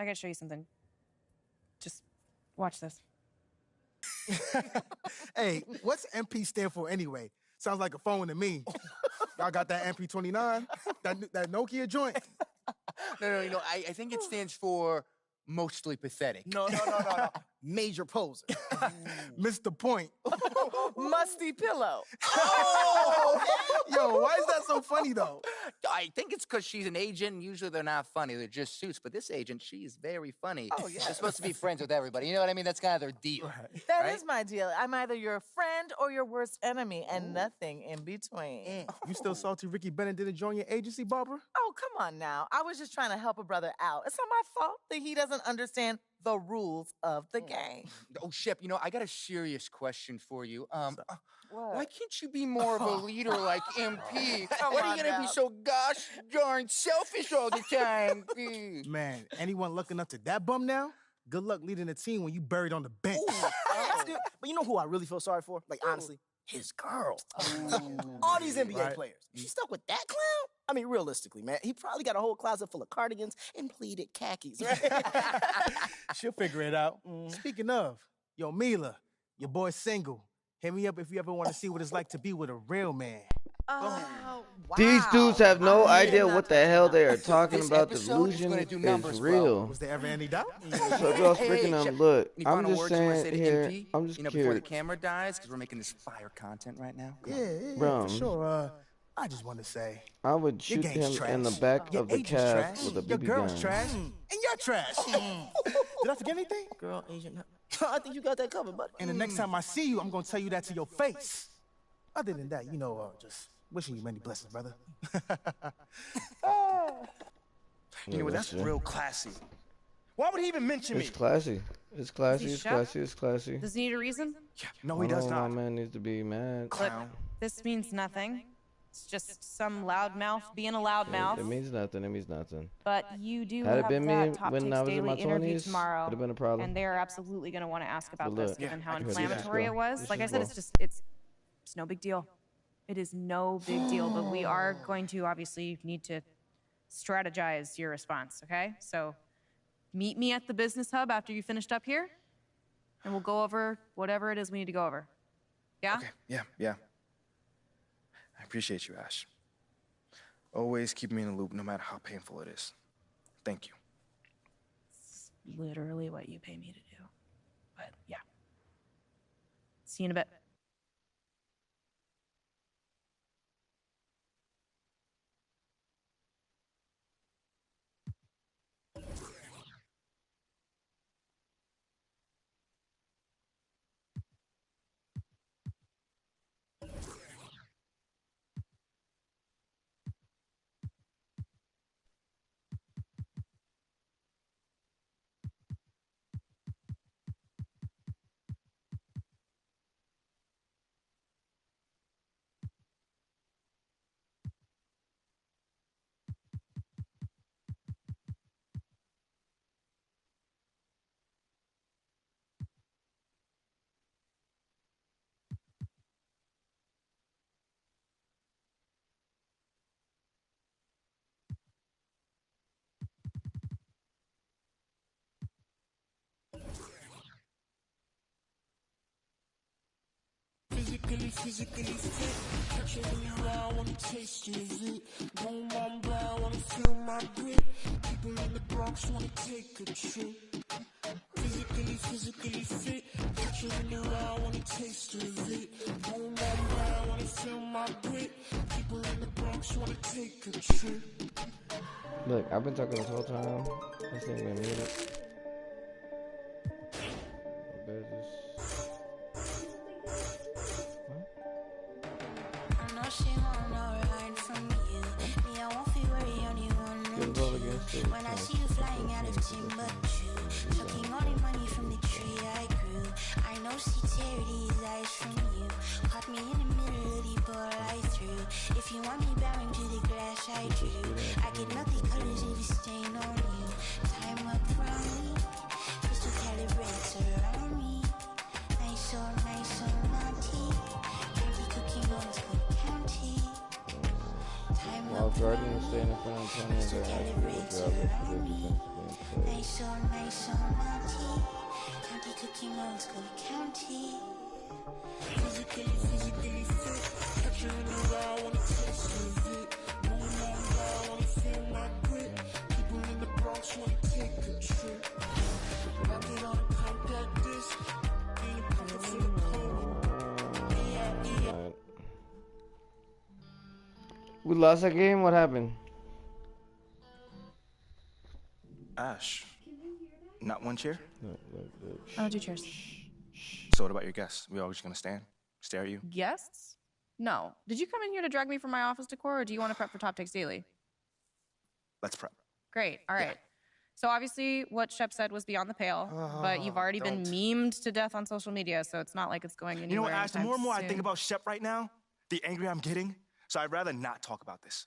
I gotta show you something. Just watch this. Hey, what's MP stand for anyway? Sounds like a phone to me. Y'all got that MP29? That Nokia joint? No. I think it stands for mostly pathetic. No. Major poser. Missed the point. Musty pillow. Oh! Yo, why is that so funny, though? I think it's because she's an agent, and usually they're not funny. They're just suits. But this agent, she's very funny. Oh, yeah. They're supposed to be friends with everybody. You know what I mean? That's kind of their deal. That is my deal. I'm either your friend or your worst enemy, and nothing in between. You still salty Ricky Bennett didn't join your agency, Barbara? Oh, come on now. I was just trying to help a brother out. It's not my fault that he doesn't understand the rules of the game. Oh, Shep, I got a serious question for you. Why can't you be more of a leader like MP? Why are you gonna be so gosh darn selfish all the time? Man, anyone looking up to that bum now? Good luck leading a team when you buried on the bench. But you know who I really feel sorry for? Like, honestly? His girl. All these NBA players. She stuck with that clown? I mean, realistically, man, he probably got a whole closet full of cardigans and pleated khakis, right? She'll figure it out. Speaking of, yo, Mila, your boy's single. Hit me up if you ever want to see what it's like to be with a real man. Wow. These dudes have no idea what the hell they are talking about. The illusion is real. Was there ever any doubt? So y'all freaking them. Look, I'm just saying here, I'm just before curious. the camera dies, because we're making this fire content right now. Yeah, Bro. for sure. I just want to say, I would shoot him in the back of the calf with a your BB girl's gun. trash, and you're trash. Did I forget anything? Girl, agent. I think you got that covered, buddy. And the next time I see you, I'm going to tell you that to your face. Other than that, just wishing you many blessings, brother. That's real classy. Why would he even mention me? It's classy. It's classy. Is he It's Shep? classy. It's classy. Does he need a reason? No, he does My not. man needs to be mad. Look, this means nothing. It's just some loudmouth being a loudmouth. It means nothing. It means nothing. But you do Had it have been me that Top when Takes I was in Daily my interview 20s, tomorrow, could have been a problem. and they are absolutely going to want to ask about But this, look, given how I can see this inflammatory go. it was. This Like I is said, go. it's no big deal. It is no big deal, but we are going to obviously need to strategize your response, okay? So meet me at the business hub after you finished up here, and we'll go over whatever it is we need to go over. Yeah? Okay, yeah. I appreciate you, Ash. Always keep me in the loop, no matter how painful it is. Thank you. It's literally what you pay me to do. But yeah. See you in a bit. Physically fit. Touch it when you're around, wanna taste of it. Boom, I'm blind, wanna feel my grip. People in the Bronx wanna take a trip. Physically fit. Touch it when you're around, wanna taste of it. Boom, I'm blind, wanna feel my grip. People in the Bronx wanna take a trip. Look, I've been talking this whole time. This ain't been muted. Business. She won't know right from you. Me, I won't feel worry, only one when I see you flying out of Timbuktu, sucking all the money from the tree I grew. I know sincerity is eyes from you. Caught me in the middle of the ball I threw. If you want me bowing to the glass I drew, I get nothing colors if it's stain on you. Time up from me, crystal calibrates around me. Nice so naughty. Dirty cooking on While guarding and staying in front of Antonio, they're actually able to grab it for their defensively Nice on naughty. County cooking old school county. Physically fit. I can't allow on the test of it. No longer wanna feel my grip. People in the Bronx wanna take a trip. I get on a compact disc. In a pocket full of coke. Yeah. We lost that game? What happened? Ash, not one chair? I don't do cheers. So what about your guests? We all just gonna stand, stare at you? Guests? No. Did you come in here to drag me from my office decor, or do you want to prep for Top Takes Daily? Let's prep. Great. All right. So obviously what Shep said was beyond the pale, but you've already been memed to death on social media, so it's not like it's going anywhere. You know what, Ash? The more and more I soon. think about Shep right now, the angrier I'm getting. So I'd rather not talk about this.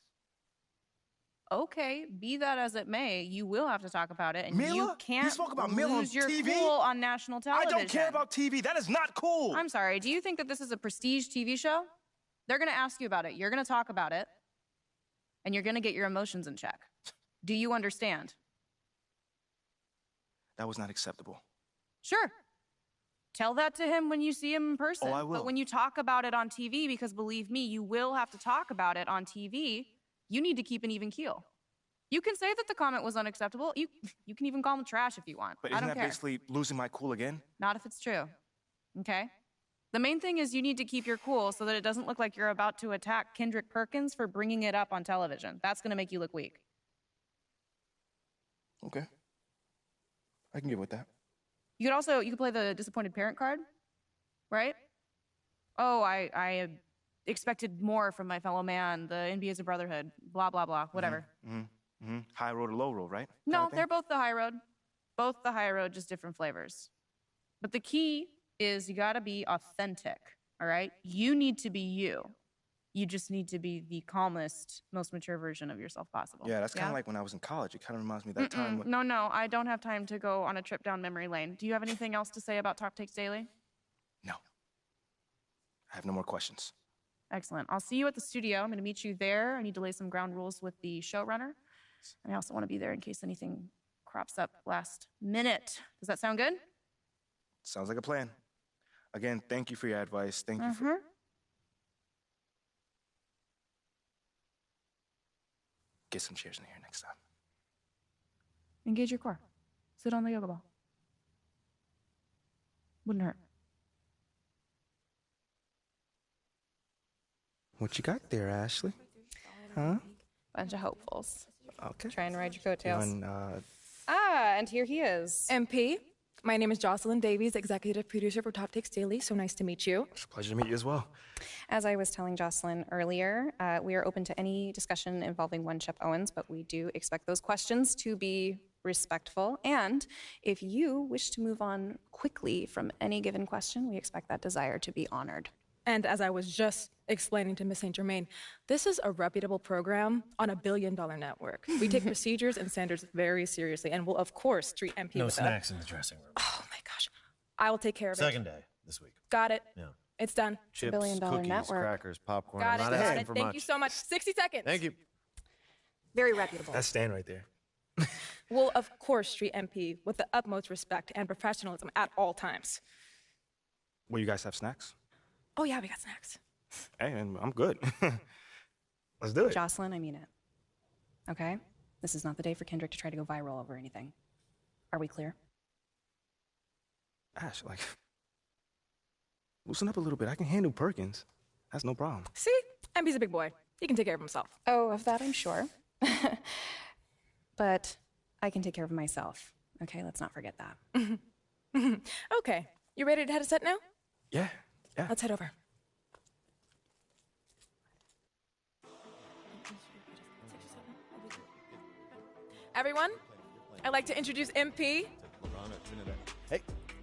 Okay, be that as it may, you will have to talk about it, and Mila? you can't You spoke about Mila on lose your TV? cool on national television. I don't care about TV. That is not cool. I'm sorry. Do you think that this is a prestige TV show? They're going to ask you about it. You're going to talk about it, and you're going to get your emotions in check. Do you understand? That was not acceptable. Sure. Tell that to him when you see him in person. Oh, I will. But when you talk about it on TV, because believe me, you will have to talk about it on TV, you need to keep an even keel. You can say that the comment was unacceptable. You can even call him trash if you want. But I isn't don't that care. basically losing my cool again? Not if it's true. Okay? The main thing is you need to keep your cool so that it doesn't look like you're about to attack Kendrick Perkins for bringing it up on television. That's going to make you look weak. Okay. I can get with that. You could play the disappointed parent card, right? Oh, I expected more from my fellow man. The NBA is a brotherhood. Blah, blah, blah. Whatever. High road or low road, right? No, they're both the high road. Both the high road, just different flavors. But the key is you got to be authentic, all right? You need to be you. You just need to be the calmest, most mature version of yourself possible. Yeah, that's kind of like when I was in college. It kind of reminds me of that time when... No, I don't have time to go on a trip down memory lane. Do you have anything else to say about Top Takes Daily? No. I have no more questions. Excellent. I'll see you at the studio. I'm going to meet you there. I need to lay some ground rules with the showrunner. And I also want to be there in case anything crops up last minute. Does that sound good? Sounds like a plan. Again, thank you for your advice. Thank you for... Get some chairs in here next time. Engage your core. Sit on the yoga ball. Wouldn't hurt. What you got there, Ashley? Huh? Bunch of hopefuls. Okay. Try and ride your coattails. And, and here he is. MP, my name is Jocelyn Davies, executive producer for Top Takes Daily. So nice to meet you. It's a pleasure to meet you as well. As I was telling Jocelyn earlier, we are open to any discussion involving one Shep Owens, but we do expect those questions to be respectful. And if you wish to move on quickly from any given question, we expect that desire to be honored. And as I was just explaining to Ms. St. Germain, this is a reputable program on a billion-dollar network. We take procedures and standards very seriously and will, of course, treat MP No with snacks in the dressing room. Oh, my gosh. I will take care of it. Second day this week. Got it. Yeah. It's done. Chips, billion-dollar cookies, network. crackers, popcorn. Got it. Not Got asking it. for Thank much. you so much. 60 seconds. Thank you. Very reputable. That's Stan right there. Will, of course, treat MP with the utmost respect and professionalism at all times. Will you guys have snacks? Oh, yeah, we got snacks. Hey, and I'm good. Let's do it. Jocelyn, I mean it. Okay? This is not the day for Kendrick to try to go viral over anything. Are we clear? Ash, like, loosen up a little bit. I can handle Perkins. That's no problem. See? MP's a big boy. He can take care of himself. Oh, of that I'm sure. But I can take care of myself. Okay, let's not forget that. Okay. You ready to head to set now? Yeah. Let's head over. Everyone, I'd like to introduce MP.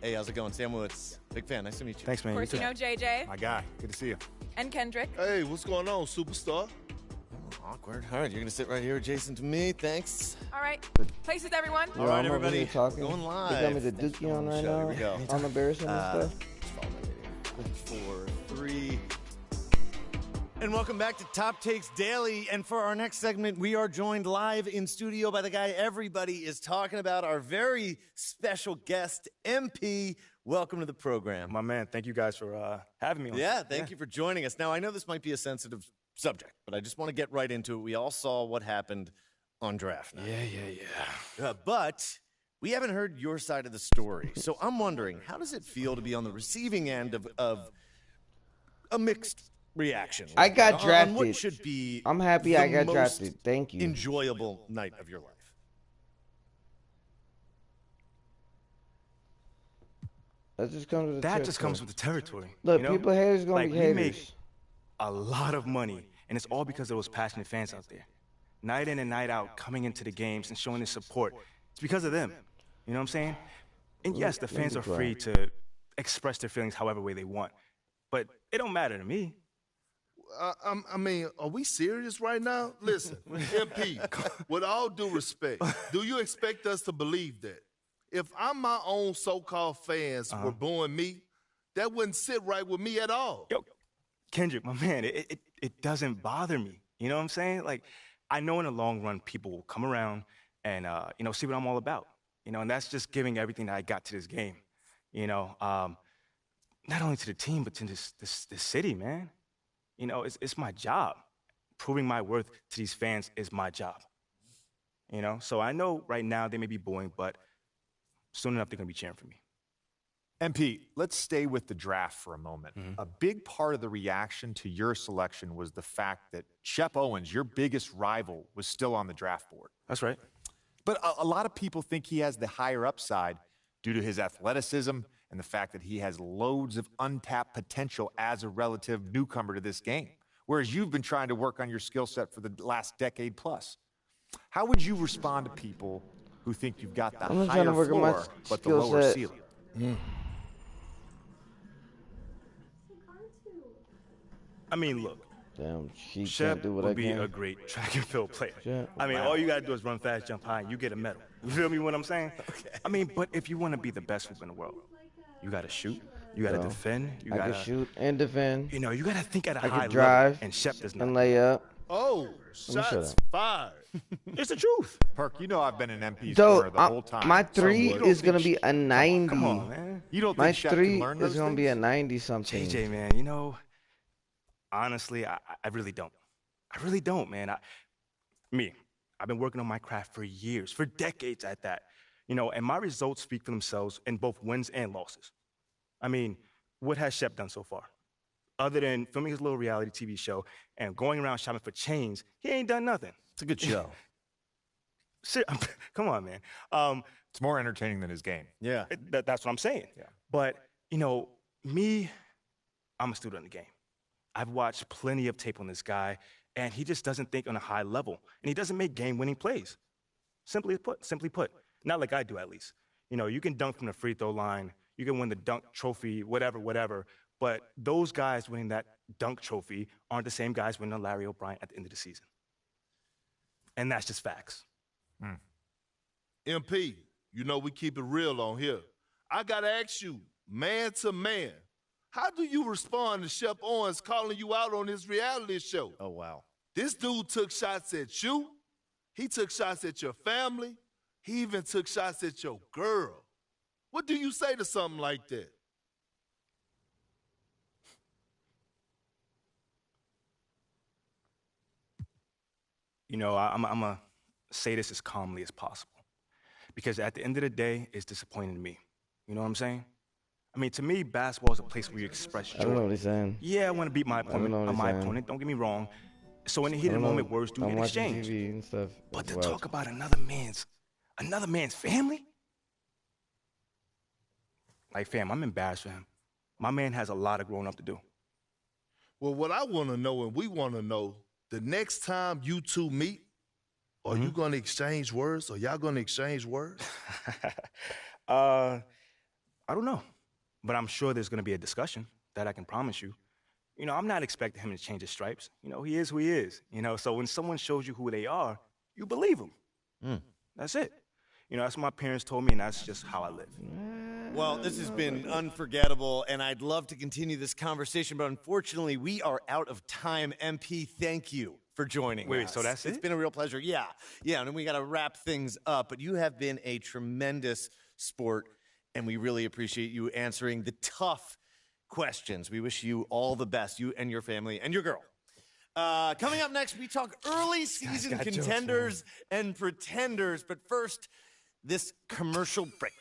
Hey, how's it going? Sam Woods. Big fan. Nice to meet you. Thanks, man. Of course, you know JJ My guy. Good to see you. and Kendrick. Hey, what's going on, superstar? Awkward. All right, you're gonna sit right here adjacent to me. Thanks. All right. Places, everyone. All right, I'm over everybody. here talking. Going live. They got me the dookie on right Show. now. Here we go. I'm embarrassing and stuff. Just follow my lead here. 4, 3. And welcome back to Top Takes Daily. And for our next segment, we are joined live in studio by the guy everybody is talking about, our very special guest, MP. Welcome to the program. My man, thank you guys for having me on. Yeah, thank you for joining us. Now, I know this might be a sensitive subject, but I just want to get right into it. We all saw what happened on draft night. Yeah. But we haven't heard your side of the story. So I'm wondering, how does it feel to be on the receiving end of a mixed reaction? I got drafted. On what should be I'm happy I got drafted. Thank you. Enjoyable night of your life. That just comes with the That territory. just comes with the territory. Look, you know? people haters gonna be we haters. make a lot of money, and it's all because of those passionate fans out there. Night in and night out, coming into the games and showing their support. It's because of them. You know what I'm saying? And yes, the fans are free to express their feelings however way they want. But it don't matter to me. I mean, are we serious right now? Listen, MP, with all due respect, do you expect us to believe that? If I'm my own so-called fans were booing me, that wouldn't sit right with me at all. Yo, Kendrick, my man, it doesn't bother me. You know what I'm saying? Like, I know in the long run, people will come around and, see what I'm all about. And that's just giving everything that I got to this game. Not only to the team, but to this city, man. It's my job. Proving my worth to these fans is my job. So I know right now they may be booing, but soon enough they're going to be cheering for me. MP, let's stay with the draft for a moment. A big part of the reaction to your selection was the fact that Shep Owens, your biggest rival, was still on the draft board. That's right. But a lot of people think he has the higher upside due to his athleticism and the fact that he has loads of untapped potential as a relative newcomer to this game, whereas you've been trying to work on your skill set for the last decade plus. How would you respond to people who think you've got the higher floor but the lower ceiling? I mean, look. Damn, she Shep can't do what would I be can. a great track and field player. Shep. I mean, all you gotta do is run fast, jump high, and you get a medal. You feel me what I'm saying? Okay. I mean, but if you want to be the best hoop in the world, you gotta shoot, you gotta defend, you gotta shoot and defend. You gotta think at a I high can drive level. And Shep does not. and lay up. Oh, shots fired. It's the truth. Perk, you know I've been an MP's So corner the whole time. my three So is gonna be a 90. Come on, man. You don't my think Shep three can learn is those gonna be a things? 90 something. JJ, man, honestly, I really don't. I really don't, man. I've been working on my craft for years, for decades at that. And my results speak for themselves in both wins and losses. I mean, what has Shep done so far? Other than filming his little reality TV show and going around shopping for chains, he ain't done nothing. It's a good show. Come on, man. It's more entertaining than his game. Yeah. That's what I'm saying. Yeah. But, I'm a student of the game. I've watched plenty of tape on this guy, and he just doesn't think on a high level. And he doesn't make game-winning plays. Simply put. Not like I do, at least. You can dunk from the free throw line. You can win the dunk trophy, whatever. But those guys winning that dunk trophy aren't the same guys winning a Larry O'Brien at the end of the season. And that's just facts. MP, we keep it real on here. I got to ask you, man to man, how do you respond to Shep Owens calling you out on his reality show? Oh, wow. This dude took shots at you. He took shots at your family. He even took shots at your girl. What do you say to something like that? I'm going to say this as calmly as possible. Because at the end of the day, it's disappointing to me. You know what I'm saying? I mean, to me, basketball is a place where you express joy. I don't know what he's saying. Yeah, I want to beat my opponent. Don't get me wrong. So in the heated moment, words do get exchanged. TV and stuff. But to talk about another man's family? Like, fam, I'm embarrassed for him. My man has a lot of growing up to do. Well, what I want to know, and we want to know, the next time you two meet, are you going to exchange words? Are y'all going to exchange words? I don't know. But I'm sure there's going to be a discussion. That I can promise you. I'm not expecting him to change his stripes. He is who he is. So when someone shows you who they are, you believe them. That's it. That's what my parents told me, and that's just how I live. Well, this has been unforgettable, and I'd love to continue this conversation, but unfortunately, we are out of time. MP, thank you for joining us. Wait, so that's it? It's been a real pleasure. Yeah, and then we got to wrap things up, but you have been a tremendous sport, and we really appreciate you answering the tough questions. We wish you all the best, you and your family and your girl. Coming up next, we talk early season contenders and pretenders, but first, this commercial break.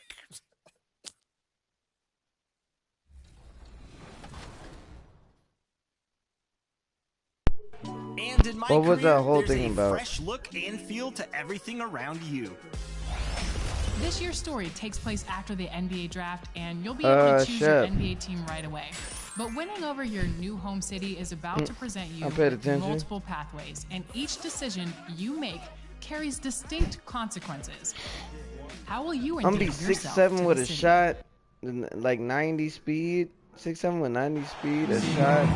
And in my What was career, that whole there's thing a about? fresh look and feel to everything around you. This year's story takes place after the NBA draft, and you'll be able to choose your NBA team right away. But winning over your new home city is about to present you with multiple pathways, and each decision you make carries distinct consequences. How will you I'm endear gonna be yourself 6'7" to with the a city? shot, like 90 speed. 6'7" with 90 speed, a shot.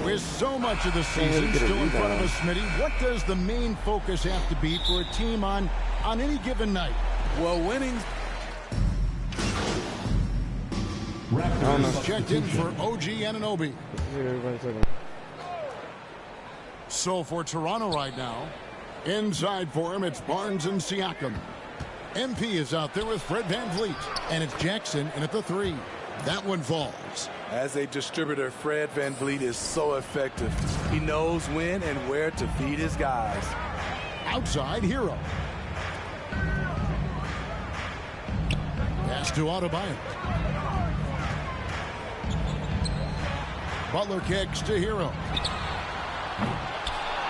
With so much of the season still in front of us, Smitty, what does the main focus have to be for a team on any given night? Well, winning. Raptors checked in for OG Anunoby. So for Toronto right now, inside for him, it's Barnes and Siakam. MP is out there with Fred VanVleet, and it's Jackson in at the 3. That one falls. As a distributor, Fred VanVleet is so effective. He knows when and where to feed his guys. Outside, Hero. Pass to Adebayo. Butler kicks to Hero.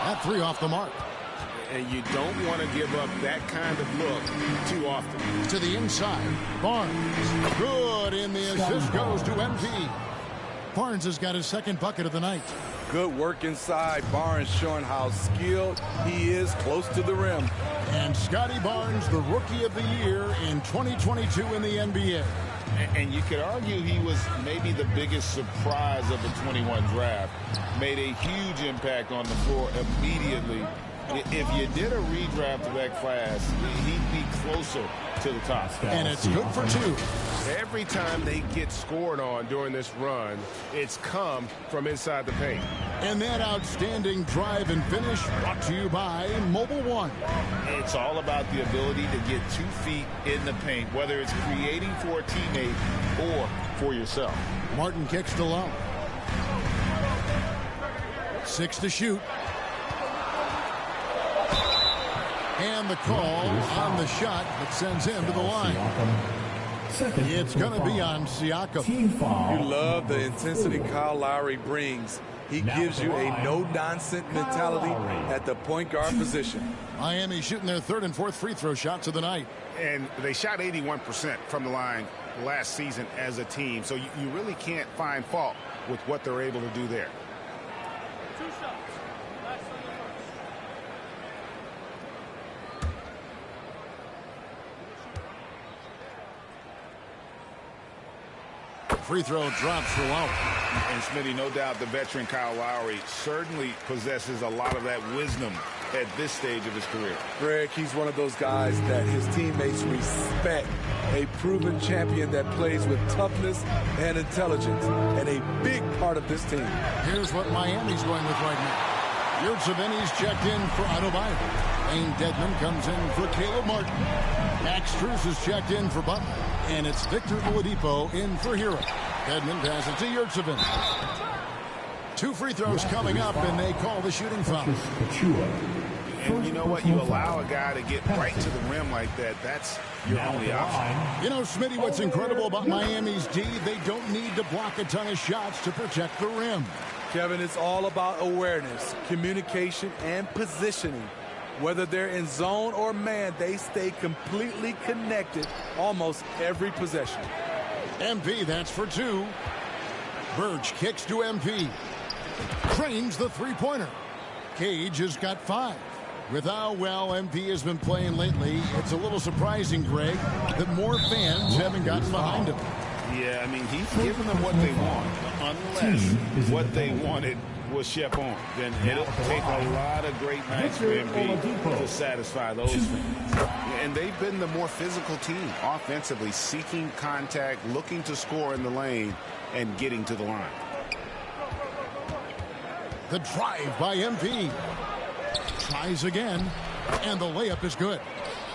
That 3 off the mark. And you don't want to give up that kind of look too often. To the inside, Barnes. Good, and the assist goes to MP. Barnes has got his second bucket of the night. Good work inside. Barnes showing how skilled he is close to the rim. And Scotty Barnes, the Rookie of the Year in 2022 in the NBA. And you could argue he was maybe the biggest surprise of the 21 draft. Made a huge impact on the floor immediately. If you did a redraft of that class, he'd be closer to the top. And it's good for 2. Every time they get scored on during this run, it's come from inside the paint. And that outstanding drive and finish brought to you by Mobile One. It's all about the ability to get 2 feet in the paint, whether it's creating for a teammate or for yourself. Martin kicks to Lowe. 6 to shoot. And the call on the shot that sends him to the line. It's going to be on Siakam. You love the intensity Kyle Lowry brings. He gives you a no-nonsense mentality at the point guard position. Miami shooting their 3rd and 4th free throw shots of the night. And they shot 81% from the line last season as a team. So you really can't find fault with what they're able to do there. Free throw drops for Lowry. And Smitty, no doubt the veteran Kyle Lowry certainly possesses a lot of that wisdom at this stage of his career. Greg, he's one of those guys that his teammates respect. A proven champion that plays with toughness and intelligence, and a big part of this team. Here's what Miami's going with right now. Yurtseven's checked in for Adebayo. Wayne Dedman comes in for Caleb Martin. Max Strus is checked in for Butler. And it's Victor Oladipo in for Hero. Dedman passes to Yurtseven. 2 free throws coming up, and they call the shooting foul. And you know what? You allow a guy to get right to the rim like that. That's your only option. You know, Smitty, what's incredible about Miami's D, they don't need to block a ton of shots to protect the rim. Kevin, it's all about awareness, communication, and positioning. Whether they're in zone or man, they stay completely connected almost every possession. MP, that's for 2. Birch kicks to MP. Cranes the three-pointer. Cage has got 5. With how well MP has been playing lately, it's a little surprising, Greg, that more fans haven't gotten behind him. Yeah, I mean, he's given them what they want, unless what they wanted was Chef on, then it'll take a lot of great nights for MP to satisfy those fans. And they've been the more physical team offensively, seeking contact, looking to score in the lane, and getting to the line. The drive by MP. Tries again, and the layup is good.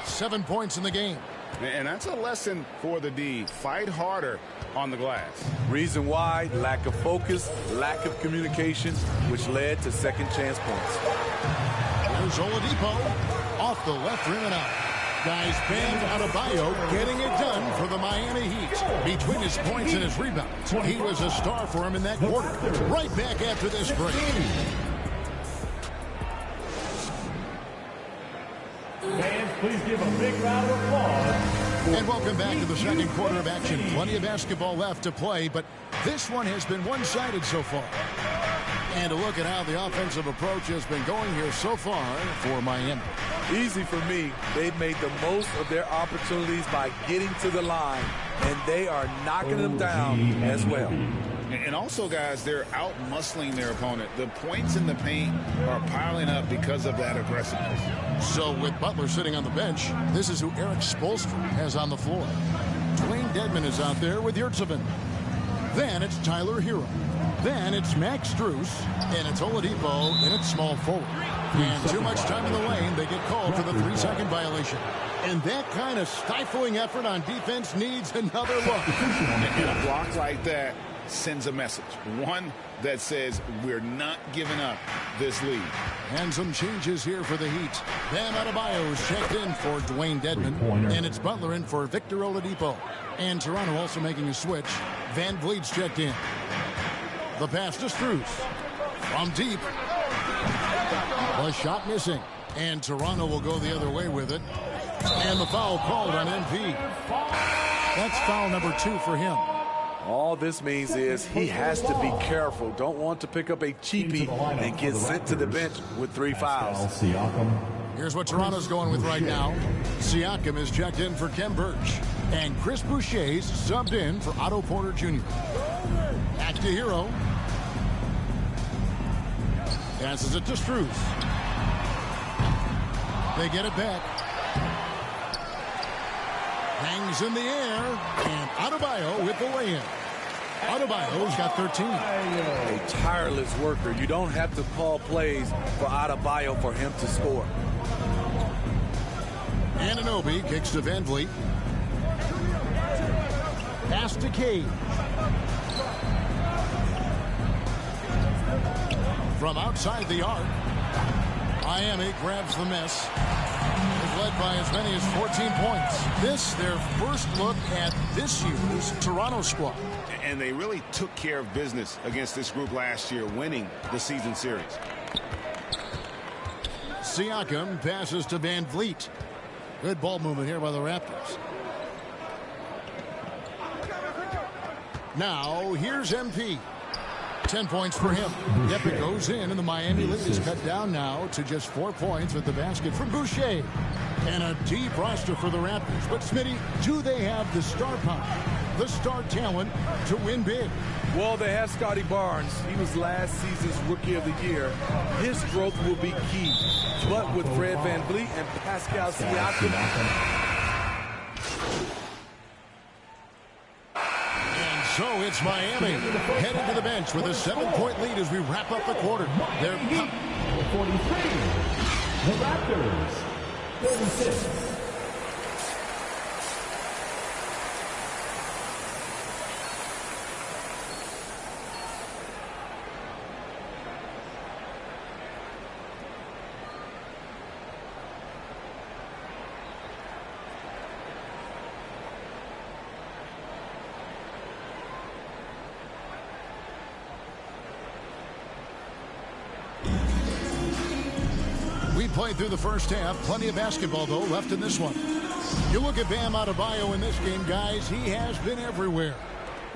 7 points in the game. And that's a lesson for the D. Fight harder on the glass. Reason why, lack of focus, lack of communication, which led to second chance points. Here's Oladipo off the left rim and out. Guys, Bam Adebayo getting it done for the Miami Heat. Between his points and his rebounds, he was a star for him in that quarter. Right back after this break. Fans, please give a big round of applause. And welcome back to the second quarter of action. Plenty of basketball left to play, but this one has been one-sided so far. And a look at how the offensive approach has been going here so far for Miami. Easy for me. They've made the most of their opportunities by getting to the line, and they are knocking them down as well. And also, guys, they're out-muscling their opponent. The points in the paint are piling up because of that aggressiveness. So with Butler sitting on the bench, this is who Eric Spoelstra has on the floor. Dwayne Dedmon is out there with Yurtseven. Then it's Tyler Hero. Then it's Max Strus, and it's Oladipo, and it's small forward. And too much time in the lane, they get called for the 3-second violation. And that kind of stifling effort on defense needs another look. And a block like that sends a message. One that says we're not giving up this lead. And some changes here for the Heat. Bam Adebayo is checked in for Dwayne Dedmon. And it's Butler in for Victor Oladipo. And Toronto also making a switch. Van Vliet's checked in. The pass to Strus. From deep. The shot missing. And Toronto will go the other way with it. And the foul called on MP. That's foul number 2 for him. All this means is he has to be careful. Don't want to pick up a cheapie and get sent to the bench with 3 fouls. Here's what Toronto's going with right now. Siakam is checked in for Kem Birch. And Chris Boucher's subbed in for Otto Porter Jr. Back to Hero. Passes it to Strus. They get it back. Hangs in the air. And Adebayo with the lay-in. Adebayo's got 13. A tireless worker. You don't have to call plays for Adebayo for him to score. Anunoby kicks to Van Vliet. Pass to Cage. From outside the arc, Miami grabs the miss. They've led by as many as 14 points. This, their first look at this year's Toronto squad. And they really took care of business against this group last year, winning the season series. Siakam passes to Van Vliet. Good ball movement here by the Raptors. Now, here's MP. 10 points for him. Yep, it goes in, and the Miami lead is cut down now to just 4 points with the basket from Boucher. And a deep roster for the Raptors. But, Smitty, do they have the star power, the star talent to win big? Well, they have Scotty Barnes. He was last season's Rookie of the Year. His growth will be key. But with Fred Van Vliet and Pascal Siakam, so it's Miami headed to the bench with a 7-point lead as we wrap up the quarter. They're 43. The Raptors, 36. Played through the first half. Plenty of basketball, though, left in this one. You look at Bam Adebayo in this game, guys. He has been everywhere.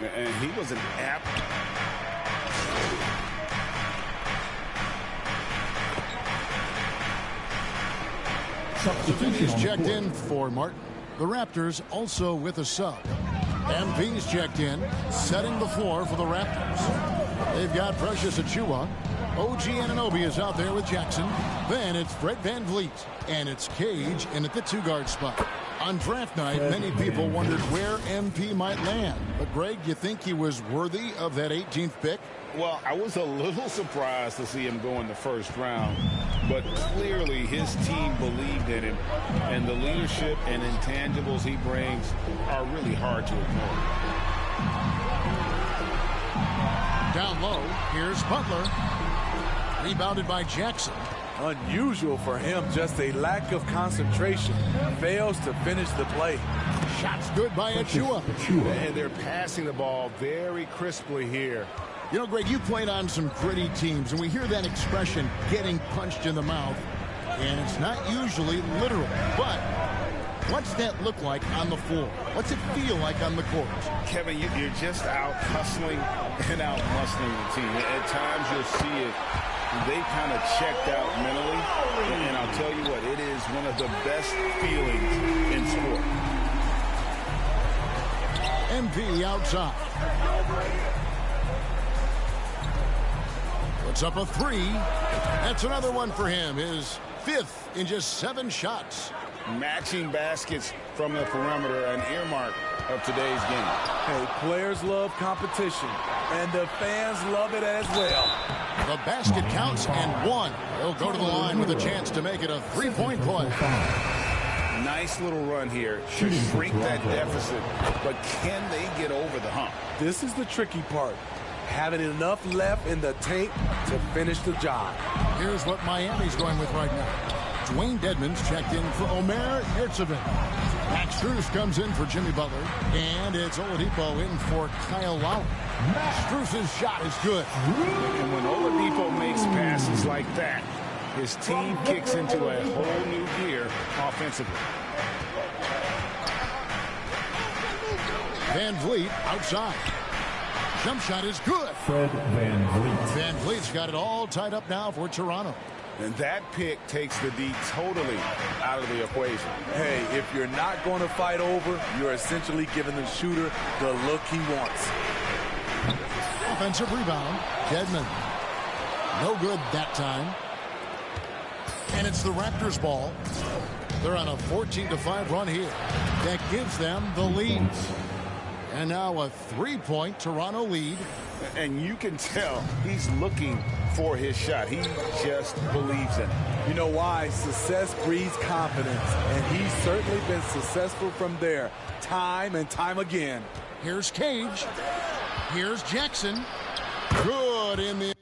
And he was an apt. Substitution's checked in for Martin. The Raptors also with a sub. MP's checked in, setting the floor for the Raptors. They've got Precious Achua. OG Anunoby is out there with Jackson. Then it's Fred VanVleet. And it's Cage in at the 2-guard spot. On draft night, many people wondered where MP might land. But, Greg, you think he was worthy of that 18th pick? Well, I was a little surprised to see him go in the first round. But clearly his team believed in him. And the leadership and intangibles he brings are really hard to ignore. Down low, here's Butler. Rebounded by Jackson. Unusual for him, just a lack of concentration. Fails to finish the play. Shots good by Achua. And they're passing the ball very crisply here. You know, Greg, you played on some gritty teams, and we hear that expression, getting punched in the mouth, and it's not usually literal. But what's that look like on the floor? What's it feel like on the court? Kevin, you're just out hustling and out muscling the team. At times you'll see it. They kind of checked out mentally, and I'll tell you what, it is one of the best feelings in sport. MP outside. Puts up a 3. That's another one for him. His 5th in just 7 shots. Matching baskets from the perimeter, an earmark of today's game. Hey, players love competition, and the fans love it as well. The basket counts and 1. He'll go to the line with a chance to make it a 3-point play. Nice little run here. Should shrink that deficit, but can they get over the hump? This is the tricky part. Having enough left in the tank to finish the job. Here's what Miami's going with right now. Dwayne Dedmon's checked in for Omer Yurtseven. Max Strus comes in for Jimmy Butler. And it's Oladipo in for Kyle Lowry. Strus's shot is good. And when Oladipo makes passes like that, his team kicks into a whole new gear offensively. VanVleet outside. Jump shot is good. Fred VanVleet. VanVleet's got it all tied up now for Toronto. And that pick takes the D totally out of the equation. Hey, if you're not going to fight over, you're essentially giving the shooter the look he wants. Offensive rebound, Dedmon. No good that time. And it's the Raptors' ball. They're on a 14-5 run here. That gives them the lead. And now a 3-point Toronto lead. And you can tell he's looking for his shot. He just believes in it. You know why? Success breeds confidence. And he's certainly been successful from there, time and time again. Here's Cage. Here's Jackson. Good in the...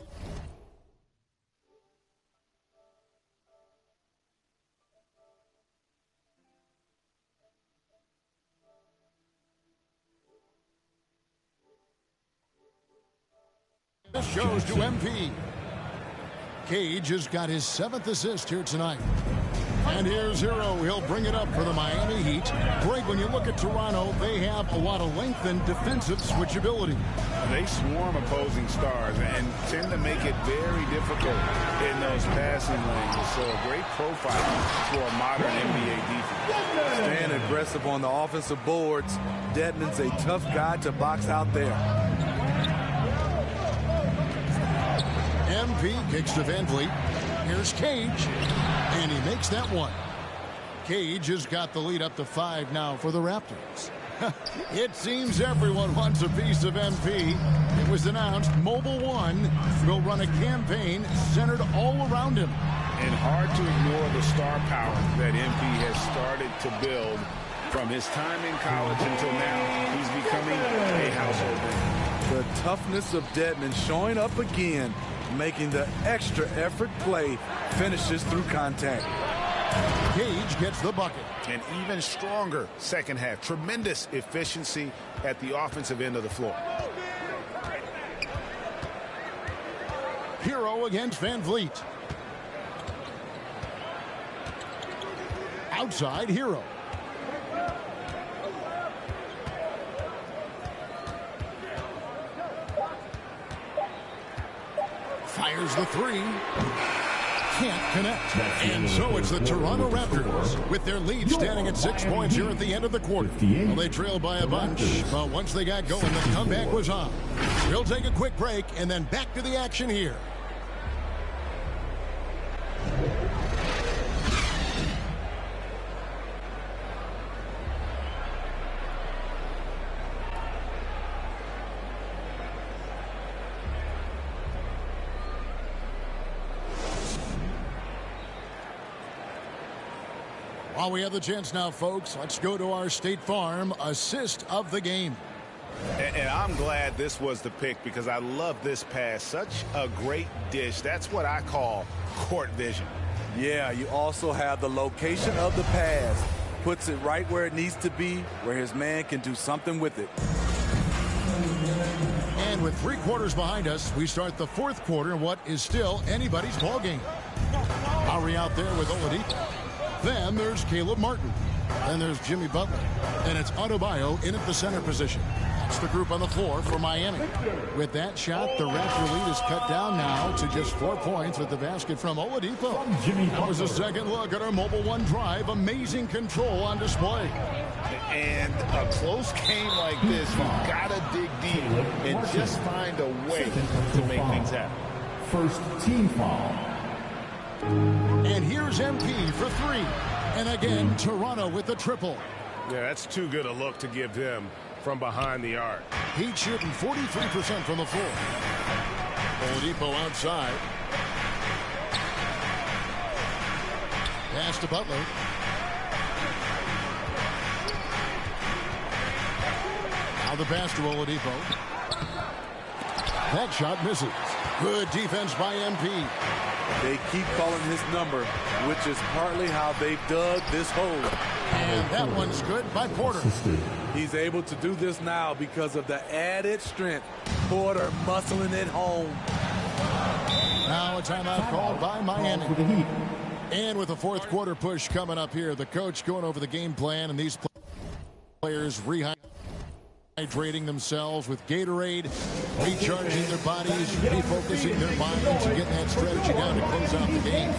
Shows to MP. Cage has got his 7th assist here tonight. And here's Hero. He'll bring it up for the Miami Heat. Greg, when you look at Toronto, they have a lot of length and defensive switchability. They swarm opposing stars and tend to make it very difficult in those passing lanes. So a great profile for a modern NBA defense. Staying aggressive on the offensive boards. Dedmon's a tough guy to box out there. MP kicks to VanVleet. Here's Cage. And he makes that one. Cage has got the lead up to 5 now for the Raptors. It seems everyone wants a piece of MP. It was announced Mobile One will run a campaign centered all around him. And hard to ignore the star power that MP has started to build from his time in college until now. He's becoming a household name. The toughness of Dedmon showing up again, making the extra effort play, finishes through contact. Cage gets the bucket. An even stronger second half. Tremendous efficiency at the offensive end of the floor. Hero against VanVleet. Outside Hero. Fires the 3. can't connect. And so it's the Toronto Raptors with their lead standing at 6 points here at the end of the quarter. Well, they trailed by a bunch, but once they got going, the comeback was on. We'll take a quick break and then back to the action here. While we have the chance now, folks, let's go to our State Farm assist of the game. And I'm glad this was the pick because I love this pass. Such a great dish. That's what I call court vision. Yeah, you also have the location of the pass. Puts it right where it needs to be, where his man can do something with it. And with 3 quarters behind us, we start the 4th quarter in what is still anybody's ball game. Lowry out there with Oladipo. Then there's Caleb Martin. Then there's Jimmy Butler. And it's Adebayo in at the center position. That's the group on the floor for Miami. With that shot, the Raptor lead is cut down now to just 4 points with the basket from Oladipo. That was a second look at our Mobile One drive. Amazing control on display. And a close game like this, you've got to dig deep and just find a way to make things happen. First team foul. And here's MP for 3. And again, Toronto with the triple. Yeah, that's too good a look to give him from behind the arc. He's shooting 43% from the floor. Oladipo outside. Pass to Butler. Now the pass to Oladipo. That shot misses. Good defense by MP. They keep calling his number, which is partly how they've dug this hole. And that one's good by Porter. He's able to do this now because of the added strength. Porter muscling it home. Now a timeout called by Miami. And with the 4th quarter push coming up here, the coach going over the game plan, and these players rehydrating themselves with Gatorade, recharging their bodies, refocusing their minds, and getting that strategy down to close out the game.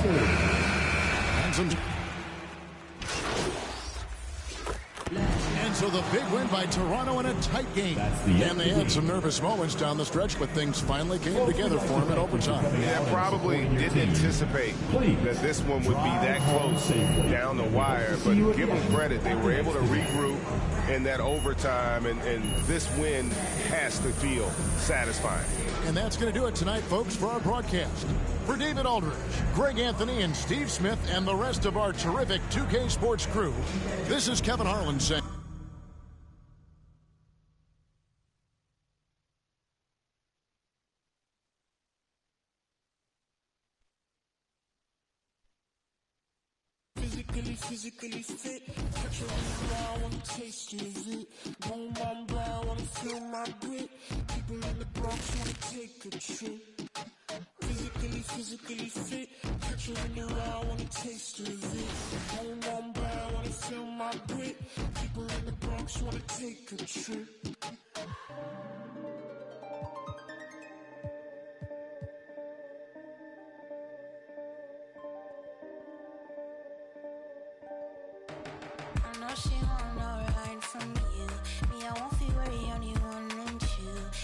And so the big win by Toronto in a tight game. And they had some nervous moments down the stretch, but things finally came together for them in overtime. Yeah, probably didn't anticipate that this one would be that close down the wire, but give them credit. They were able to regroup in that overtime, and this win has to feel satisfying. And that's going to do it tonight, folks, for our broadcast. For David Aldridge, Greg Anthony, and Steve Smith, and the rest of our terrific 2K Sports crew, this is Kevin Harlan saying... Physically fit, catch your I wanna taste of it. Boom, boom, brown, wanna feel my grit. People in the Bronx wanna take a trip. Physically fit, catch your I wanna taste of it. Boom, boom, brown, wanna feel my grit. People in the Bronx wanna take a trip. She want no ride from you. Me, I won't feel worry, only one and two.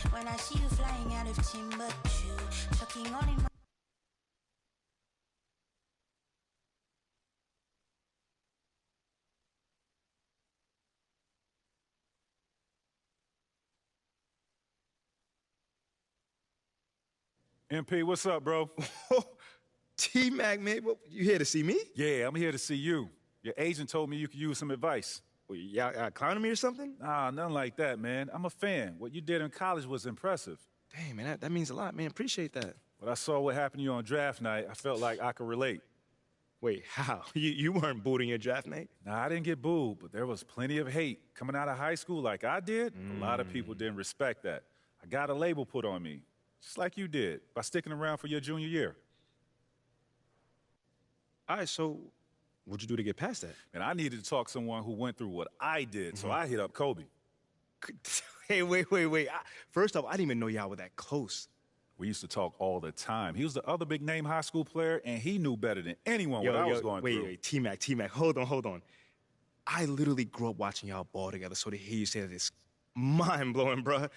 When I see you flying out of Timbuktu, chucking on in my... MP, what's up, bro? T-Mac, man, you here to see me? Yeah, I'm here to see you. Your agent told me you could use some advice. Well, y'all clowning me or something? Nah, nothing like that, man. I'm a fan. What you did in college was impressive. Dang, man, that means a lot, man. Appreciate that. When I saw what happened to you on draft night, I felt like I could relate. Wait, how? You weren't booed in your draft night? Nah, I didn't get booed, but there was plenty of hate. Coming out of high school like I did, a lot of people didn't respect that. I got a label put on me, just like you did, by sticking around for your junior year. All right, so what'd you do to get past that? And I needed to talk to someone who went through what I did, so I hit up Kobe. Hey, wait. First off, I didn't even know y'all were that close. We used to talk all the time. He was the other big-name high school player, and he knew better than anyone what I was going through. Wait, T-Mac, hold on. I literally grew up watching y'all ball together, so to hear you say that is mind-blowing, bro.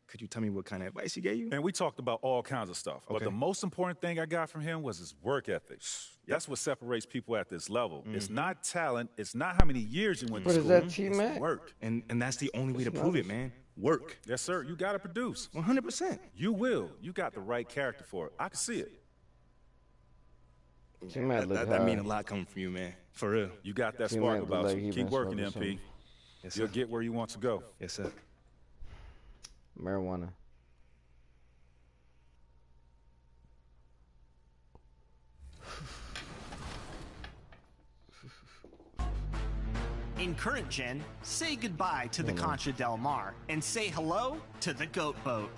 Could you tell me what kind of advice he gave you? And we talked about all kinds of stuff. Okay. But the most important thing I got from him was his work ethic. That's what separates people at this level. It's not talent. It's not how many years you went to school. What is that, T-Mac? It's work. And that's the only way to prove it, man. Work. Yes, sir. You got to produce. 100%. You will. You got the right character for it. I can see it. That mean a lot coming from you, man. For real. You got that spark about you. Keep working, MP. Yes, You'll get where you want to go. Yes, sir. Marijuana. In current gen, say goodbye to the Concha Del Mar and say hello to the Goat Boat.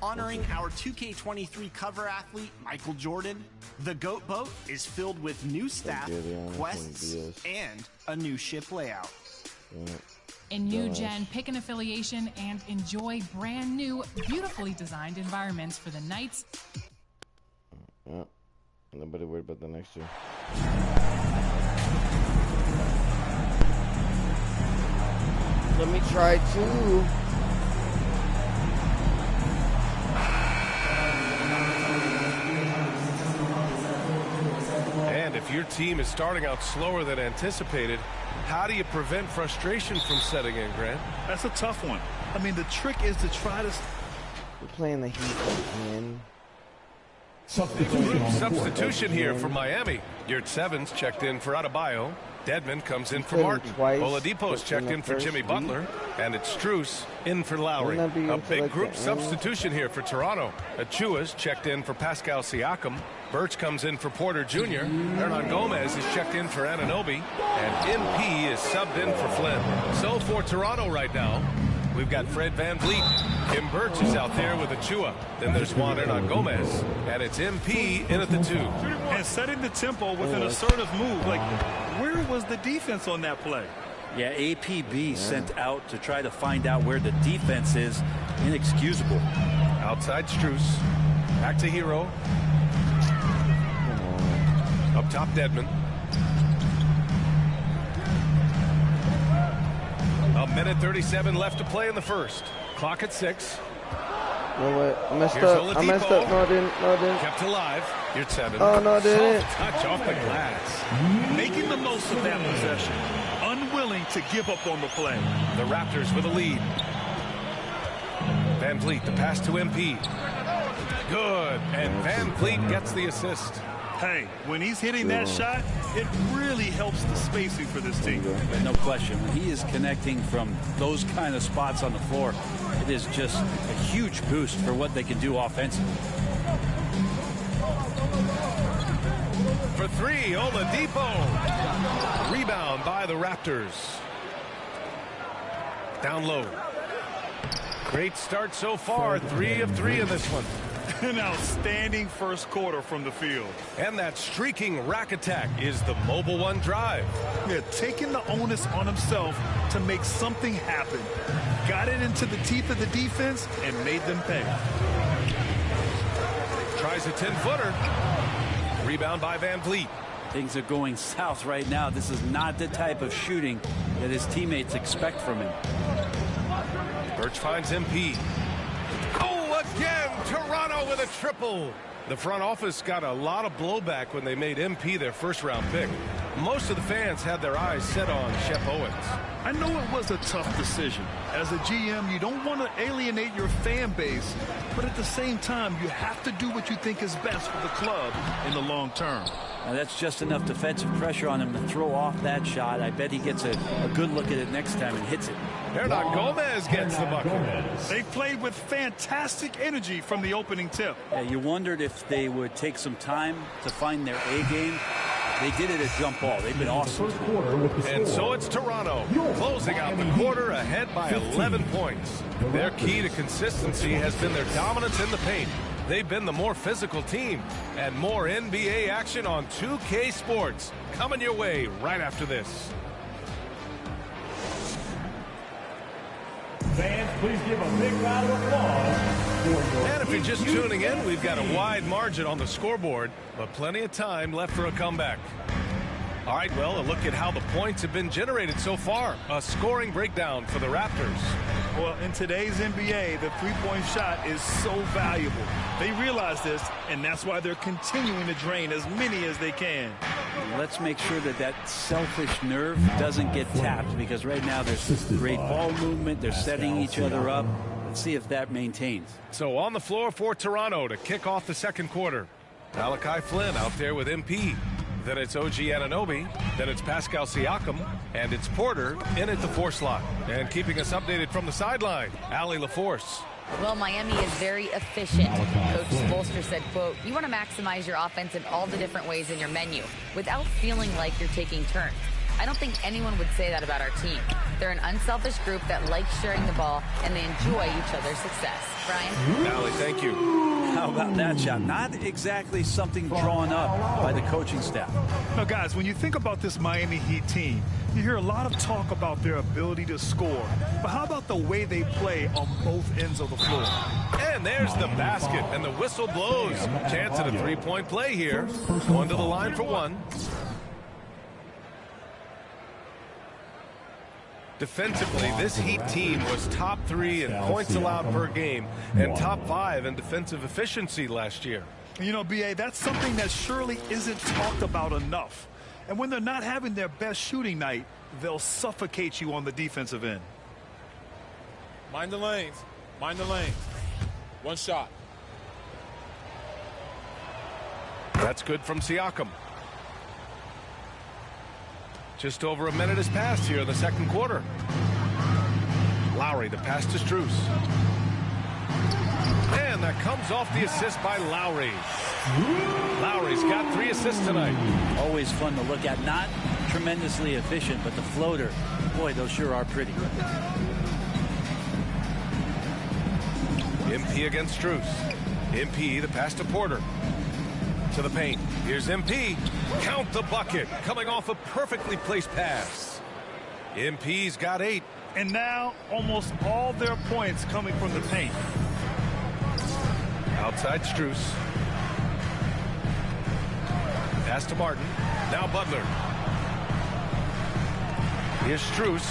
Honoring our 2K23 cover athlete, Michael Jordan, the Goat Boat is filled with new staff, quests, and a new ship layout. In new gen, pick an affiliation and enjoy brand new, beautifully designed environments for the Knights. Nobody worried about the next year. Let me try too. And if your team is starting out slower than anticipated, how do you prevent frustration from setting in, Grant? That's a tough one. I mean, the trick is to try to... We're playing the Heat again. Substitution here for Miami. Yurt Sevens checked in for Adebayo. Dedmon comes in for Martin. Oladipo's checked in for Jimmy Butler. And it's Strus in for Lowry. A big group substitution here for Toronto. Achua's checked in for Pascal Siakam. Birch comes in for Porter Jr. Hernan Gomez is checked in for Anunoby. And MP is subbed in for Flynn. So for Toronto right now, we've got Fred VanVleet. Kim Birch is out there with Achua. Then there's Juan Hernan Gomez. And it's MP in at the 2. And setting the tempo with an assertive move. Like, where was the defense on that play? Yeah, APB sent out to try to find out where the defense is. Inexcusable. Outside Strus. Back to Hero. Up top, Dedmon. A minute 37 left to play in the first. Clock at 6. No way. I messed up. I messed up. No, I didn't. No, I didn't. Kept alive. You're 7. Oh, no, I didn't. Soft touch off the glass. Making the most of that possession. Unwilling to give up on the play. The Raptors with a lead. VanVleet, the pass to MP. Good. And VanVleet gets the assist. Hey, when he's hitting that shot, it really helps the spacing for this team. No question. When he is connecting from those kind of spots on the floor, it is just a huge boost for what they can do offensively. For 3, Oladipo. Rebound by the Raptors. Down low. Great start so far. 3 of 3 in this one. An outstanding first quarter from the field. And that streaking rack attack is the Mobile One drive. Yeah, taking the onus on himself to make something happen. Got it into the teeth of the defense and made them pay. Tries a 10-footer. Rebound by VanVleet. Things are going south right now. This is not the type of shooting that his teammates expect from him. Birch finds MP. Oh, again, Toronto with a triple. The front office got a lot of blowback when they made MP their first-round pick. Most of the fans had their eyes set on Shep Owens. I know it was a tough decision. As a GM, you don't want to alienate your fan base, but at the same time, you have to do what you think is best for the club in the long term. Now that's just enough defensive pressure on him to throw off that shot. I bet he gets a good look at it next time and hits it. Hernan Gomez gets the bucket. They played with fantastic energy from the opening tip. Yeah, you wondered if they would take some time to find their A game. They did it at jump ball. They've been awesome. And so it's Toronto closing out the quarter ahead by 11 points. Their key to consistency has been their dominance in the paint. They've been the more physical team. And more NBA action on 2K Sports coming your way right after this. Fans, please give a big round of applause. And if you're just tuning in, we've got a wide margin on the scoreboard, but plenty of time left for a comeback. All right, well, a look at how the points have been generated so far. A scoring breakdown for the Raptors. Well, in today's NBA, the three-point shot is so valuable. They realize this, and that's why they're continuing to drain as many as they can. Let's make sure that that selfish nerve doesn't get tapped, because right now there's great ball movement. They're setting each other up. Let's see if that maintains. So on the floor for Toronto to kick off the second quarter. Malachi Flynn out there with MP. Then it's OG Anunoby, then it's Pascal Siakam, and it's Porter in at the 4 slot. And keeping us updated from the sideline, Allie LaForce. Well, Miami is very efficient. Coach Spoelstra said, quote, "You want to maximize your offense in all the different ways in your menu without feeling like you're taking turns." I don't think anyone would say that about our team. They're an unselfish group that likes sharing the ball, and they enjoy each other's success. Brian? Allie, thank you. How about that shot? Not exactly something drawn up by the coaching staff. Now, guys, when you think about this Miami Heat team, you hear a lot of talk about their ability to score. But how about the way they play on both ends of the floor? And there's the basket, and the whistle blows. Chance at a three-point play here. Going to the line for one. Defensively, this Heat team was top 3 in points allowed per game and top 5 in defensive efficiency last year. You know, B.A., that's something that surely isn't talked about enough. And when they're not having their best shooting night, they'll suffocate you on the defensive end. Mind the lanes. Mind the lanes. One shot. That's good from Siakam. Just over a minute has passed here in the second quarter. Lowry, the pass to Strus. And that comes off the assist by Lowry. Lowry's got 3 assists tonight. Always fun to look at. Not tremendously efficient, but the floater, boy, those sure are pretty. MP against Strus. MP, the pass to Porter. To the paint. Here's MP. Count the bucket. Coming off a perfectly placed pass. MP's got 8. And now almost all their points coming from the paint. Outside Strus. Pass to Martin. Now Butler. Here's Strus.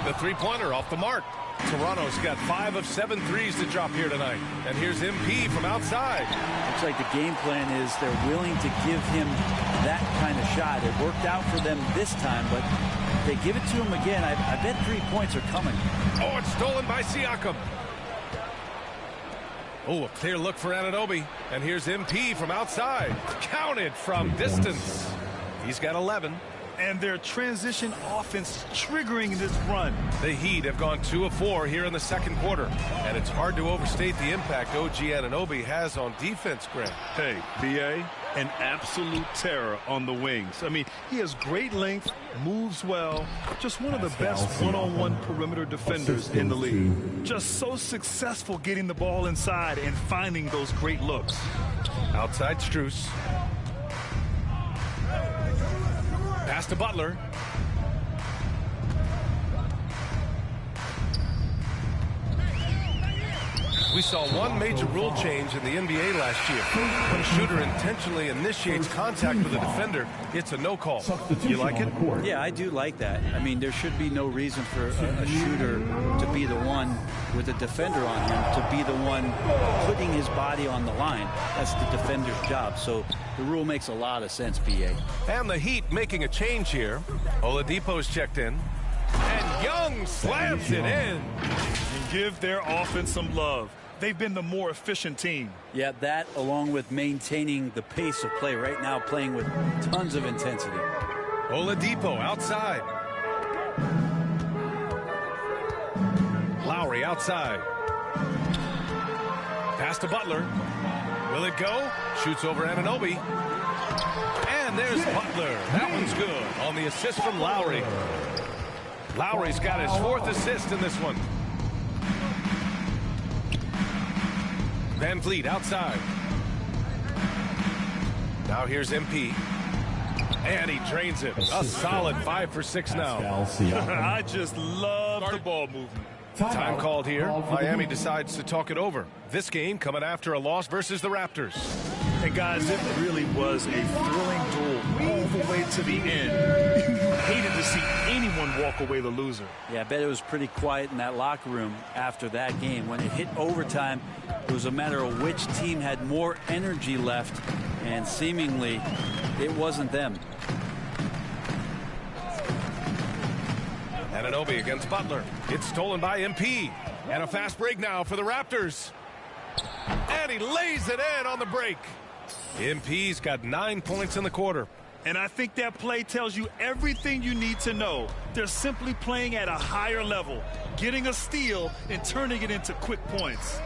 The three-pointer off the mark. Toronto's got 5 of 7 threes to drop here tonight. And here's MP from outside. Looks like the game plan is they're willing to give him that kind of shot. It worked out for them this time, but if they give it to him again, I bet 3 points are coming. Oh, it's stolen by Siakam. Oh, a clear look for Anunoby. And here's MP from outside. Counted from distance. He's got 11. And their transition offense triggering this run. The Heat have gone 2 of 4 here in the second quarter. And it's hard to overstate the impact OG Anunoby has on defense, Grant. Hey, B.A., an absolute terror on the wings. I mean, he has great length, moves well, just one of the best one-on-one perimeter defenders in the league. Just so successful getting the ball inside and finding those great looks. Outside Strus. Pass to Butler. We saw one major rule change in the NBA last year. When a shooter intentionally initiates contact with a defender, it's a no call. You like it? Yeah, I do like that. I mean, there should be no reason for a shooter to be the one with a defender on him, to be the one putting his body on the line. That's the defender's job. So the rule makes a lot of sense, B.A. And the Heat making a change here. Oladipo's checked in. And Young slams it in. And give their offense some love. They've been the more efficient team. Yeah, that along with maintaining the pace of play right now, playing with tons of intensity. Oladipo outside. Lowry outside. Pass to Butler. Will it go? Shoots over Anunoby. And there's Butler. That one's good on the assist from Lowry. Lowry's got his 4th assist in this one. Van Vliet outside. Now here's MP. And he drains it. A solid 5 for 6 now. I just love the ball movement. Time called here. Miami decides to talk it over. This game coming after a loss versus the Raptors. And guys, it really was a thrilling duel all the way to the end. You hated to see anyone walk away the loser. Yeah, I bet it was pretty quiet in that locker room after that game. When it hit overtime, it was a matter of which team had more energy left, and seemingly it wasn't them. Anunoby against Butler. It's stolen by MP. And a fast break now for the Raptors. And he lays it in on the break. MP's got 9 points in the quarter. And I think that play tells you everything you need to know. They're simply playing at a higher level, getting a steal and turning it into quick points.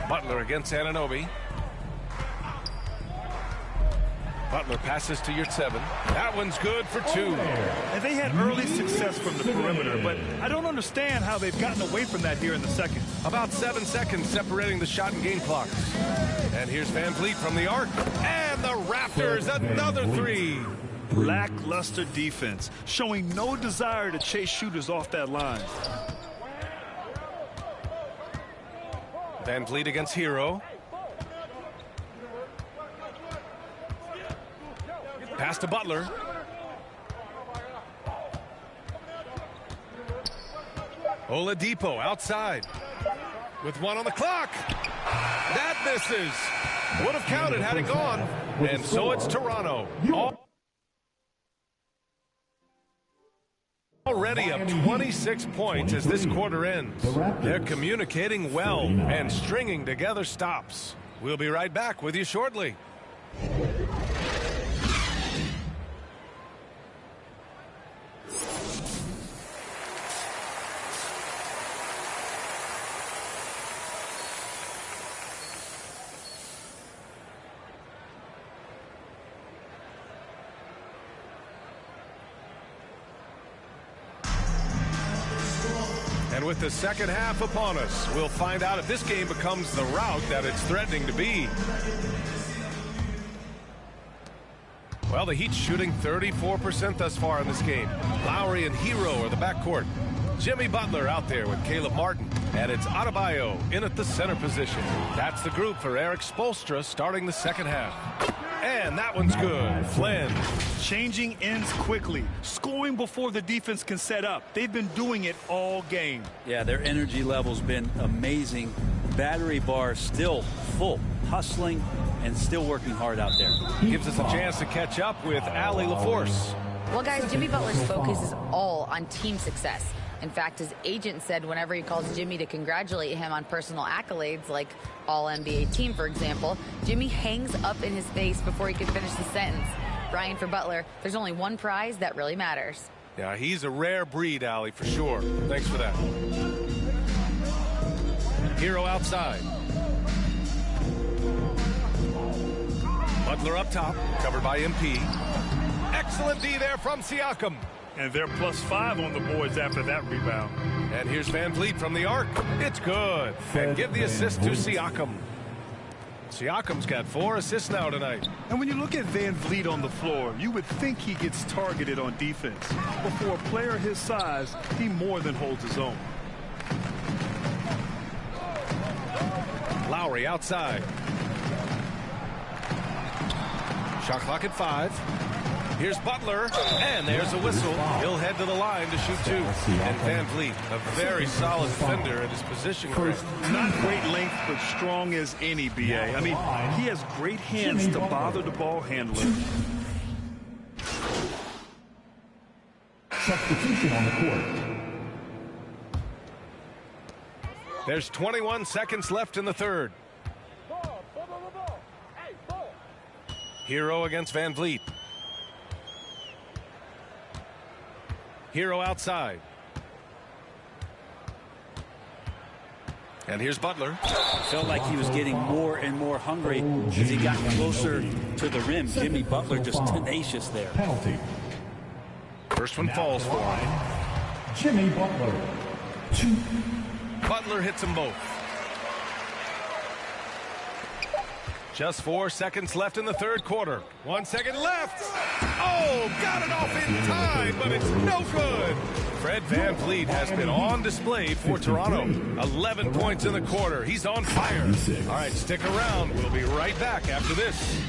Butler against Anunoby. Butler passes to Yurtseven. That one's good for 2. And they had early success from the perimeter, but I don't understand how they've gotten away from that here in the second. About 7 seconds separating the shot and game clocks. And here's Van Vliet from the arc. And the Raptors, another 3. Lackluster defense, showing no desire to chase shooters off that line. Van Vliet against Hero. Pass to Butler. Oladipo outside with 1 on the clock. That misses. Would have counted had it gone. And so it's Toronto. Already up 26 points as this quarter ends. They're communicating well and stringing together stops. We'll be right back with you shortly. And with the second half upon us, we'll find out if this game becomes the rout that it's threatening to be. Well, the Heat's shooting 34% thus far in this game. Lowry and Hero are the backcourt. Jimmy Butler out there with Caleb Martin. And it's Adebayo in at the center position. That's the group for Eric Spoelstra starting the second half. And that one's good. Flynn. Changing ends quickly, scoring before the defense can set up. They've been doing it all game. Yeah, their energy level's been amazing. Battery bar still full, hustling and still working hard out there. Gives us a chance to catch up with Allie LaForce. Well, guys, Jimmy Butler's focus is all on team success. In fact, his agent said whenever he calls Jimmy to congratulate him on personal accolades, like All-NBA team, for example, Jimmy hangs up in his face before he can finish the sentence. Brian, for Butler, there's only one prize that really matters. Yeah, he's a rare breed, Allie, for sure. Thanks for that. Hero outside. Butler up top, covered by MP. Excellent D there from Siakam. And they're +5 on the boards after that rebound. And here's Van Vliet from the arc. It's good. And give the assist to Siakam. Siakam's got 4 assists now tonight. And when you look at Van Vliet on the floor, you would think he gets targeted on defense. But for a player his size, he more than holds his own. Lowry outside. Shot clock at 5. Here's Butler, and there's a whistle. He'll head to the line to shoot 2. And Van Vliet, a very solid defender at his position group. Not great length, but strong as any, BA. I mean, he has great hands to bother the ball handler. Substitution on the court. There's 21 seconds left in the third. Hero against Van Vliet. Hero outside. And here's Butler. Felt like he was getting more and more hungry as he got closer to the rim. Jimmy Butler just tenacious there. Penalty. First one falls for him. Jimmy Butler. 2. Butler hits them both. Just 4 seconds left in the third quarter. 1 second left. Oh, got it off in time, but it's no good. Fred VanVleet has been on display for Toronto. 11 points in the quarter. He's on fire. All right, stick around. We'll be right back after this.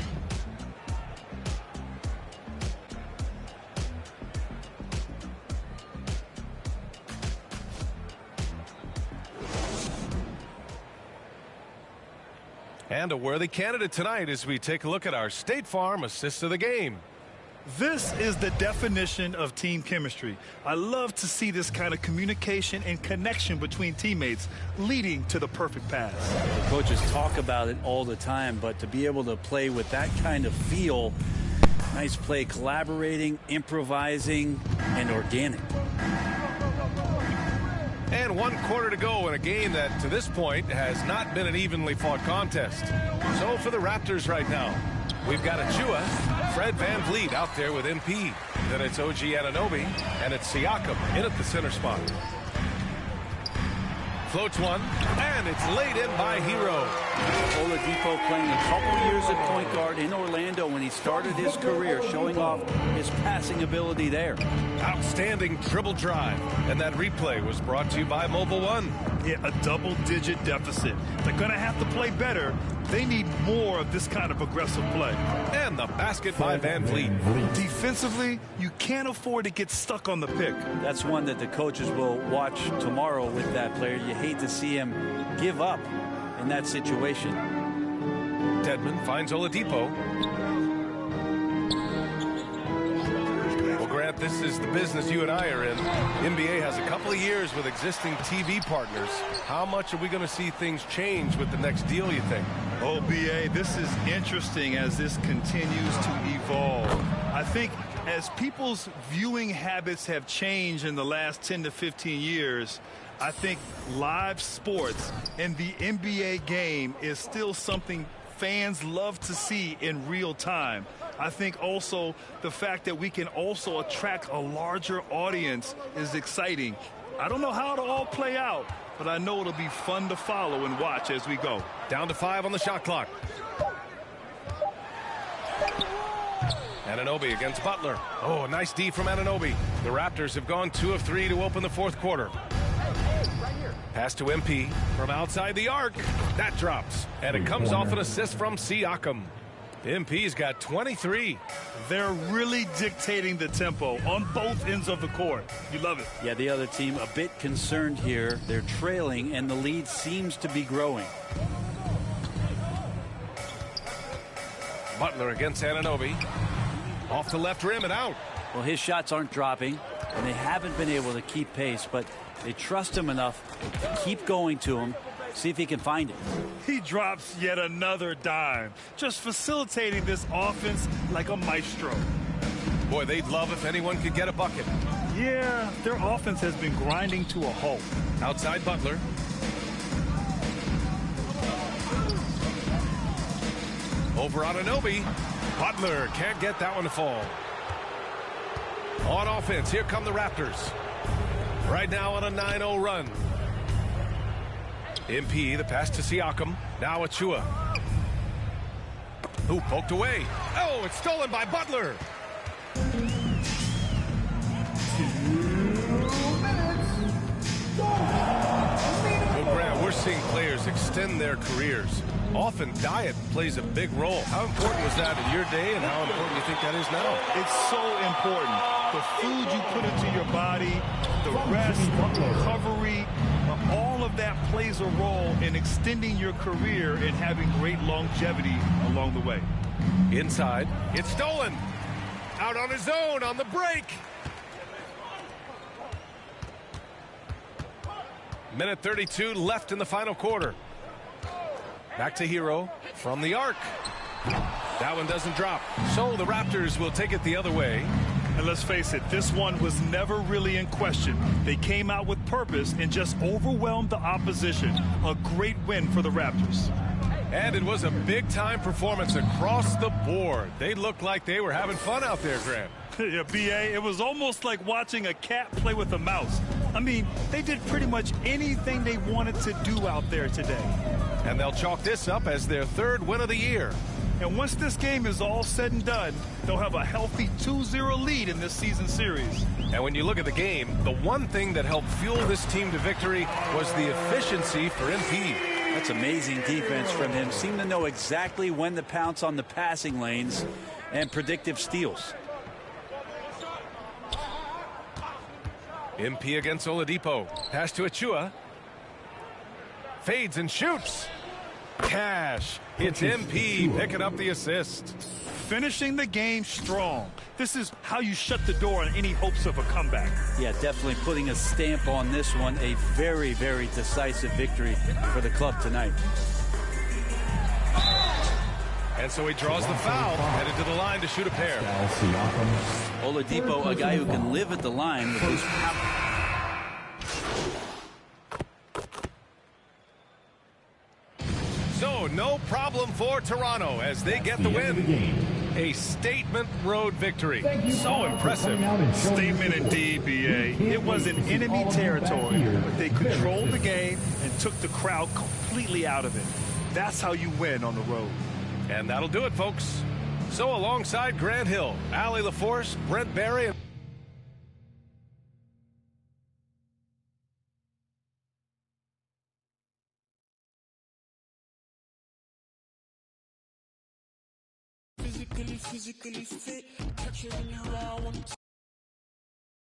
And a worthy candidate tonight as we take a look at our State Farm assist of the game. This is the definition of team chemistry. I love to see this kind of communication and connection between teammates leading to the perfect pass. The coaches talk about it all the time, but to be able to play with that kind of feel, nice play, collaborating, improvising, and organic. And 1 quarter to go in a game that, to this point, has not been an evenly fought contest. So for the Raptors right now, we've got Achua, Fred VanVleet out there with MP. Then it's OG Anunoby, and it's Siakam in at the center spot. Floats one, and it's laid in by Hero. Oladipo playing a couple years at point guard in Orlando when he started his career, showing off his passing ability there. Outstanding dribble drive, and that replay was brought to you by Mobile One. Yeah, a double-digit deficit. They're going to have to play better. They need more of this kind of aggressive play. And the basket by VanVleet. Defensively, you can't afford to get stuck on the pick. That's one that the coaches will watch tomorrow with that player. You hate to see him give up in that situation. Dedmon finds Oladipo. Well, Grant, this is the business you and I are in. NBA has a couple of years with existing TV partners. How much are we going to see things change with the next deal, you think? Oh, BA, this is interesting as this continues to evolve. I think as people's viewing habits have changed in the last 10 to 15 years, I think live sports and the NBA game is still something fans love to see in real time. I think also the fact that we can also attract a larger audience is exciting. I don't know how it'll all play out, but I know it'll be fun to follow and watch as we go. Down to 5 on the shot clock. Anunoby against Butler. Oh, a nice D from Anunoby. The Raptors have gone 2 of 3 to open the fourth quarter. Pass to MP from outside the arc. That drops. And it comes off an assist from Siakam. MP's got 23. They're really dictating the tempo on both ends of the court. You love it. Yeah, the other team a bit concerned here. They're trailing, and the lead seems to be growing. Butler against Anunoby. Off the left rim and out. Well, his shots aren't dropping, and they haven't been able to keep pace, but they trust him enough to keep going to him, see if he can find it. He drops yet another dime, just facilitating this offense like a maestro. Boy, they'd love if anyone could get a bucket. Yeah, their offense has been grinding to a halt. Outside Butler. Over Anunoby. Butler can't get that one to fall. On offense, here come the Raptors. Right now on a 9-0 run. MP, the pass to Siakam. Now Achua. Who poked away. Oh, it's stolen by Butler. 2 minutes. Well, Grant, we're seeing players extend their careers. Often diet plays a big role. How important was that in your day, and how important do you think that is now? It's so important. The food you put into your body, the rest, recovery, all of that plays a role in extending your career and having great longevity along the way. Inside, it's stolen. Out on his own on the break. Minute 32 left in the final quarter. Back to Hero from the arc. That one doesn't drop. So the Raptors will take it the other way. And let's face it, this one was never really in question. They came out with purpose and just overwhelmed the opposition. A great win for the Raptors. And it was a big-time performance across the board. They looked like they were having fun out there, Grant. Yeah, BA, it was almost like watching a cat play with a mouse. I mean, they did pretty much anything they wanted to do out there today. And they'll chalk this up as their third win of the year. And once this game is all said and done, they'll have a healthy 2-0 lead in this season series. And when you look at the game, the one thing that helped fuel this team to victory was the efficiency for MP. That's amazing defense from him. Seemed to know exactly when to pounce on the passing lanes and predictive steals. MP against Oladipo. Pass to Achua. Fades and shoots. Cash. It's MP picking up the assist. Finishing the game strong. This is how you shut the door on any hopes of a comeback. Yeah, definitely putting a stamp on this one. A very, very decisive victory for the club tonight. And so he draws the foul, headed to the line to shoot a pair. Oladipo, a guy who can live at the line with his power. So no problem for Toronto as they get the win. A statement road victory. So impressive. Statement indeed, BA. It was in enemy territory, but they controlled the game and took the crowd completely out of it. That's how you win on the road. And that'll do it, folks. So alongside Grant Hill, Allie LaForce, Brent Barry, and physically fit. Catch it in your round.